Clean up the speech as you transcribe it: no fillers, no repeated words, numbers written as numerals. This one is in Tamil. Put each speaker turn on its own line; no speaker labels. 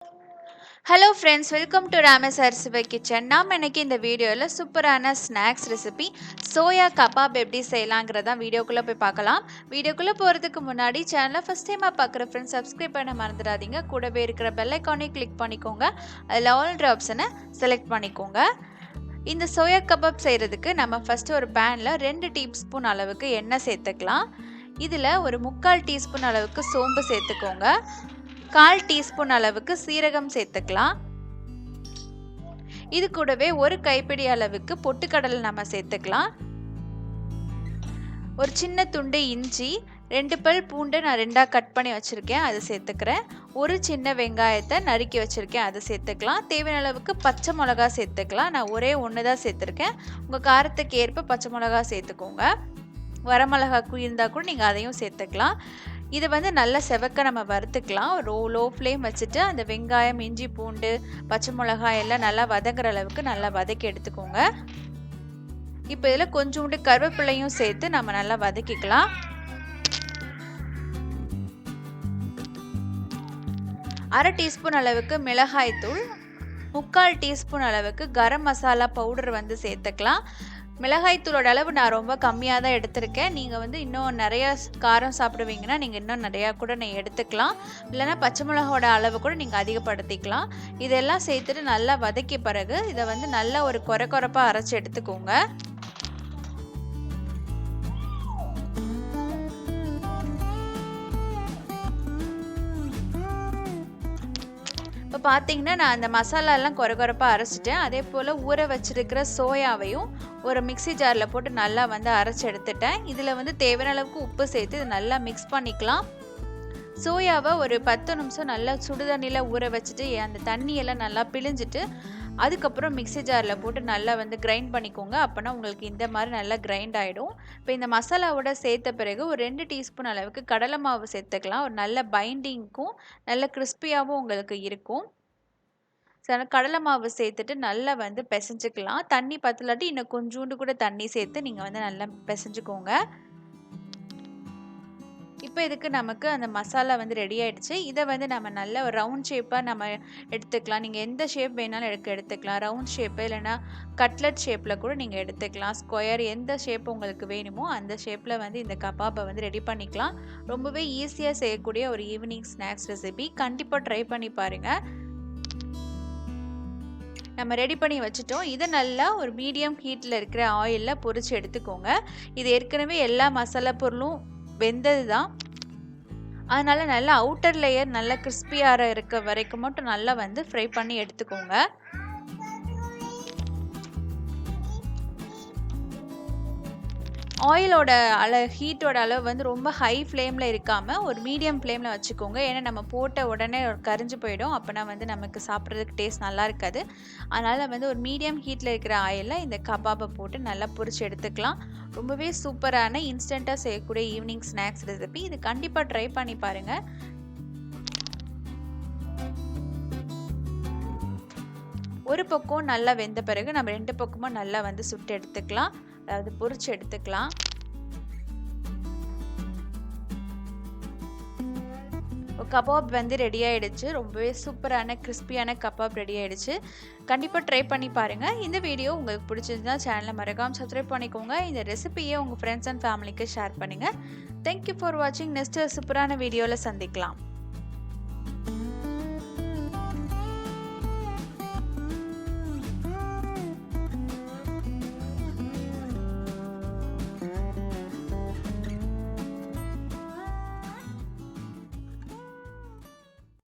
Hello friends, welcome to Ramesh Arsibai Kitchen. நாம் இன்னைக்கு இந்த வீடியோல சூப்பரான ஸ்நாக்ஸ் ரெசிபி சோயா கபாப் எப்படி செய்யலாங்கிறத வீடியோக்குள்ள போய் பார்க்கலாம். வீடியோக்குள்ள போறதுக்கு முன்னாடி சேனலை ஃபர்ஸ்ட் டைமா பார்க்குற ஃப்ரெண்ட்ஸ் சப்ஸ்கிரைப் பண்ண மறந்துடாதீங்க. கூடவே இருக்கிற பெல் ஐகானை கிளிக் பண்ணிக்கோங்க. அதில் ஆல்ன்ற ஆப்ஷனை செலக்ட் பண்ணிக்கோங்க. இந்த சோயா கபாப் செய்கிறதுக்கு நம்ம ஃபஸ்ட்டு ஒரு பேனில் 2 டீஸ்பூன் அளவுக்கு எண்ணெய் சேர்த்துக்கலாம். இதில் ஒரு 3/4 டீஸ்பூன் அளவுக்கு சோம்பு சேர்த்துக்கோங்க. 1/4 டீஸ்பூன் அளவுக்கு சீரகம் சேர்த்துக்கலாம். இது கூடவே ஒரு கைப்பிடி அளவுக்கு பொட்டுக்கடலை நம்ம சேர்த்துக்கலாம். ஒரு சின்ன துண்டு இஞ்சி, 2 பல் பூண்டை நான் 2ஆ கட் பண்ணி வச்சுருக்கேன், அதை சேர்த்துக்கிறேன். ஒரு சின்ன வெங்காயத்தை நறுக்கி வச்சுருக்கேன், அதை சேர்த்துக்கலாம். தேவையான அளவுக்கு பச்சை மிளகா சேர்த்துக்கலாம். நான் ஒரே ஒன்று தான் சேர்த்துருக்கேன். உங்கள் காரத்துக்கு ஏற்ப பச்சை மிளகா சேர்த்துக்கோங்க. வரமிளகா இருந்தால் கூட நீங்கள் அதையும் சேர்த்துக்கலாம். இதை நல்லா செவக்க நம்ம வறுத்துக்கலாம். லோ ஃப்ளேம் வச்சுட்டு அந்த வெங்காயம், இஞ்சி, பூண்டு, பச்சை மிளகாய் எல்லாம் நல்லா வதங்குற அளவுக்கு நல்லா வதக்கி எடுத்துக்கோங்க. இப்போ இதில் கொஞ்சோண்டு கருவேப்பிலையும் சேர்த்து நம்ம நல்லா வதக்கிக்கலாம். அரை டீஸ்பூன் அளவுக்கு மிளகாய் தூள், 3/4 டீஸ்பூன் அளவுக்கு கரம் மசாலா பவுடர் சேர்த்துக்கலாம். மிளகாய்த்தூளோட அளவு நான் ரொம்ப கம்மியாக தான் எடுத்திருக்கேன். நீங்கள் இன்னும் நிறையா காரம் சாப்பிடுவீங்கன்னா நீங்கள் இன்னும் நிறையா கூட எடுத்துக்கலாம். இல்லைனா பச்சை மிளகாவோட அளவு கூட நீங்கள் அதிகப்படுத்திக்கலாம். இதெல்லாம் சேர்த்துட்டு நல்லா வதக்கிய பிறகு இதை நல்லா ஒரு கொரப்பாக அரைச்சி எடுத்துக்கோங்க. இப்போ பார்த்தீங்கன்னா நான் அந்த மசாலாலாம் கொரப்பாக அரைச்சிட்டேன். அதே போல் ஊற வச்சிருக்கிற சோயாவையும் ஒரு மிக்சி ஜாரில் போட்டு நல்லா அரைச்சி எடுத்துட்டேன். இதில் தேவையான அளவுக்கு உப்பு சேர்த்து இது நல்லா மிக்ஸ் பண்ணிக்கலாம். சோயாவை ஒரு 10 நிமிஷம் நல்லா சுடுதண்ணியில் ஊற வச்சுட்டு அந்த தண்ணியெல்லாம் நல்லா பிழிஞ்சிட்டு அதுக்கப்புறம் மிக்சி ஜாரில் போட்டு நல்லா கிரைண்ட் பண்ணிக்கோங்க. அப்போனா உங்களுக்கு இந்த மாதிரி நல்லா கிரைண்ட் ஆகிடும். இப்போ இந்த மசாலாவோட சேர்த்த பிறகு ஒரு 2 டீஸ்பூன் அளவுக்கு கடலை மாவு சேர்த்துக்கலாம். ஒரு நல்ல பைண்டிங்க்கும் நல்ல கிறிஸ்பியாகவும் உங்களுக்கு இருக்கும். கடலை மாவு சேர்த்துட்டு நல்லா பிசைஞ்சுக்கலாம். தண்ணி பத்தலாட்டி இன்னும் கொஞ்சோண்டு கூட தண்ணி சேர்த்து நீங்கள் நல்லா பிசைஞ்சுக்கோங்க. இப்போ இதுக்கு நமக்கு அந்த மசாலா ரெடி ஆகிடுச்சு. இதை நம்ம நல்ல ஒரு ரவுண்ட் ஷேப்பாக நம்ம எடுத்துக்கலாம். நீங்கள் எந்த ஷேப் வேணாலும் எடுத்துக்கலாம். ரவுண்ட் ஷேப்பு இல்லைனா கட்லட் ஷேப்பில் கூட நீங்கள் எடுத்துக்கலாம். ஸ்கொயர் எந்த ஷேப் உங்களுக்கு வேணுமோ அந்த ஷேப்பில் இந்த கபாபை ரெடி பண்ணிக்கலாம். ரொம்பவே ஈஸியாக செய்யக்கூடிய ஒரு ஈவினிங் ஸ்நாக்ஸ் ரெசிபி. கண்டிப்பாக ட்ரை பண்ணி பாருங்கள். நம்ம ரெடி பண்ணி வச்சுட்டோம். இதை நல்லா ஒரு மீடியம் ஹீட்டில் இருக்கிற ஆயிலில் பொரிச்சு எடுத்துக்கோங்க. இது ஏற்கனவே எல்லா மசாலா பொருளும் வெந்தது தான். அதனால் நல்லா அவுட்டர் லேயர் நல்லா கிறிஸ்பியாக இருக்க வரைக்கும் மட்டும் நல்லா ஃப்ரை பண்ணி எடுத்துக்கோங்க. ஆயிலோட ஹீட்டோட அளவு ரொம்ப ஹை ஃப்ளேமில் இருக்காமல் ஒரு மீடியம் ஃப்ளேமில் வச்சுக்கோங்க. ஏன்னா நம்ம போட்ட உடனே கரிஞ்சு போயிடும். அப்போனா நமக்கு சாப்பிட்றதுக்கு டேஸ்ட் நல்லா இருக்காது. அதனால் ஒரு மீடியம் ஹீட்டில் இருக்கிற ஆயிலில் இந்த கபாபை போட்டு நல்லா பொரிச்சு எடுத்துக்கலாம். ரொம்பவே சூப்பரான இன்ஸ்டண்ட்டாக செய்யக்கூடிய ஈவினிங் ஸ்நாக்ஸ் ரெசிபி. இது கண்டிப்பாக ட்ரை பண்ணி பாருங்கள். ஒரு பக்கம் நல்லா வெந்த பிறகு நம்ம 2 பக்கமும் நல்லா சுட்டு எடுத்துக்கலாம். அதாவது பொரிச்சு எடுத்துக்கலாம். கபாப் ரெடி ஆகிடுச்சு. ரொம்பவே சூப்பரான கிறிஸ்பியான கபாப் ரெடி ஆகிடுச்சு. கண்டிப்பாக ட்ரை பண்ணி பாருங்கள். இந்த வீடியோ உங்களுக்கு பிடிச்சிருந்தா சேனலை மறக்காமல் சப்ஸ்கிரைப் பண்ணிக்கோங்க. இந்த ரெசிபியை உங்கள் ஃப்ரெண்ட்ஸ் அண்ட் ஃபேமிலிக்கு ஷேர் பண்ணுங்கள். தேங்க்யூ ஃபார் வாட்சிங். நெக்ஸ்ட் சூப்பரான வீடியோவில் சந்திக்கலாம்.